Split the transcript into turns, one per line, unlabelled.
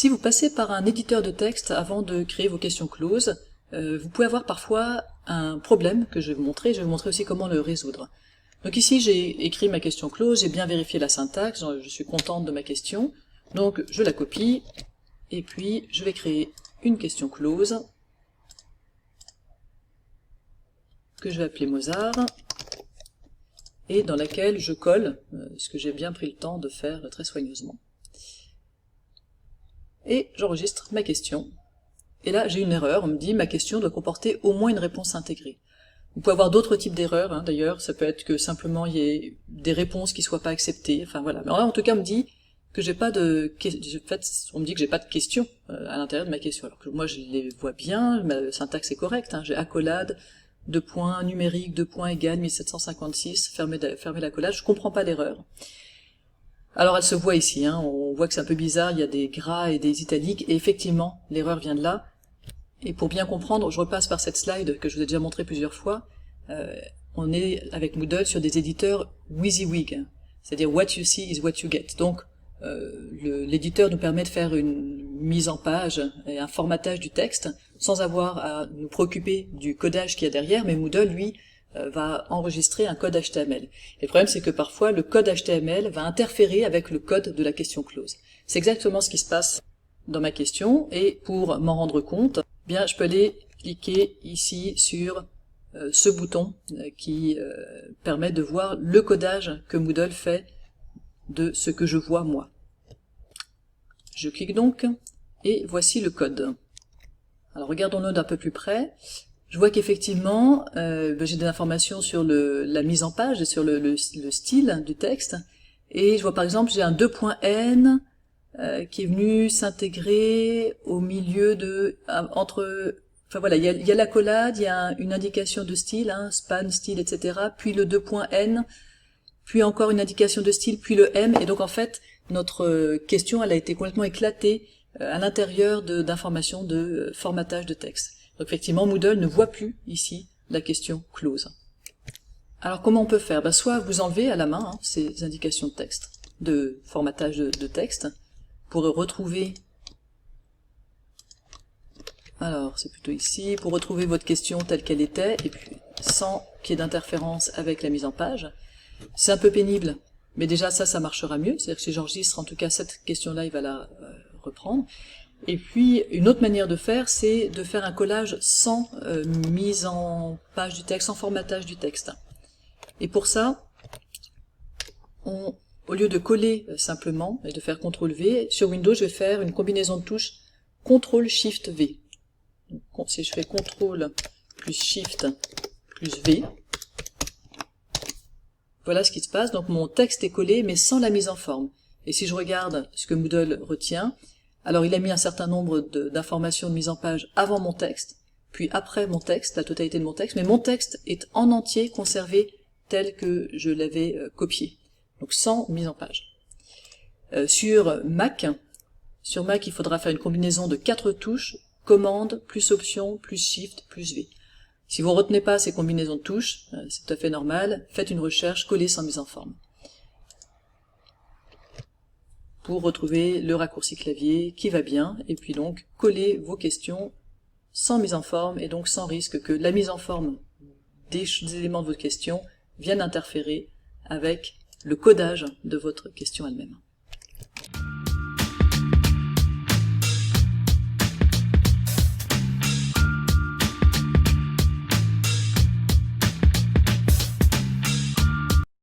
Si vous passez par un éditeur de texte avant de créer vos questions closes, vous pouvez avoir parfois un problème que je vais vous montrer aussi comment le résoudre. Donc ici j'ai écrit ma question close, j'ai bien vérifié la syntaxe, je suis contente de ma question, donc je la copie, et puis je vais créer une question close, que je vais appeler Mozart, et dans laquelle je colle, ce que j'ai bien pris le temps de faire très soigneusement. Et j'enregistre ma question. Et là, j'ai une erreur, on me dit ma question doit comporter au moins une réponse intégrée. Vous pouvez avoir d'autres types d'erreurs, d'ailleurs, ça peut être que simplement il y ait des réponses qui soient pas acceptées, enfin voilà. Mais là, en tout cas, on me dit que j'ai pas de... En fait, on me dit que j'ai pas de questions à l'intérieur de ma question, alors que moi je les vois bien, ma syntaxe est correcte, j'ai accolade, deux points, numérique, deux points égale 1756, fermer l'accolade, je comprends pas l'erreur. Alors elle se voit ici, on voit que c'est un peu bizarre, il y a des gras et des italiques, et effectivement, l'erreur vient de là. Et pour bien comprendre, je repasse par cette slide que je vous ai déjà montré plusieurs fois, on est avec Moodle sur des éditeurs WYSIWYG, c'est-à-dire what you see is what you get. Donc l'éditeur nous permet de faire une mise en page et un formatage du texte sans avoir à nous préoccuper du codage qu'il y a derrière, mais Moodle, lui, va enregistrer un code HTML. Et le problème, c'est que parfois, le code HTML va interférer avec le code de la question close. C'est exactement ce qui se passe dans ma question, et pour m'en rendre compte, bien, je peux aller cliquer ici sur ce bouton qui permet de voir le codage que Moodle fait de ce que je vois moi. Je clique donc, et voici le code. Alors regardons-le d'un peu plus près. Je vois qu'effectivement, j'ai des informations sur la mise en page et sur le style du texte. Et je vois par exemple, j'ai un 2.n qui est venu s'intégrer au milieu de... Enfin voilà, il y a l'accolade, il y a une indication de style, span, style, etc. Puis le 2.n, puis encore une indication de style, puis le m. Et donc en fait, notre question, elle a été complètement éclatée à l'intérieur d'informations de formatage de texte. Donc effectivement, Moodle ne voit plus ici la question close. Alors comment on peut faire? Soit vous enlevez à la main ces indications de texte, de formatage de texte, pour retrouver, alors c'est plutôt ici, pour retrouver votre question telle qu'elle était, et puis sans qu'il y ait d'interférence avec la mise en page. C'est un peu pénible, mais déjà ça marchera mieux, c'est-à-dire que si j'enregistre en tout cas cette question-là, il va la reprendre. Et puis, une autre manière de faire, c'est de faire un collage sans mise en page du texte, sans formatage du texte. Et pour ça, au lieu de coller simplement et de faire CTRL-V, sur Windows, je vais faire une combinaison de touches CTRL-SHIFT-V. Si je fais CTRL plus SHIFT plus V, voilà ce qui se passe. Donc mon texte est collé, mais sans la mise en forme. Et si je regarde ce que Moodle retient, alors il a mis un certain nombre d'informations de mise en page avant mon texte, puis après mon texte, la totalité de mon texte, mais mon texte est en entier conservé tel que je l'avais copié, donc sans mise en page. Sur Mac, il faudra faire une combinaison de 4 touches, commande, plus option, plus shift, plus V. Si vous ne retenez pas ces combinaisons de touches, c'est tout à fait normal, faites une recherche, collez sans mise en forme, pour retrouver le raccourci clavier qui va bien, et puis donc coller vos questions sans mise en forme, et donc sans risque que la mise en forme des éléments de votre question vienne interférer avec le codage de votre question elle-même.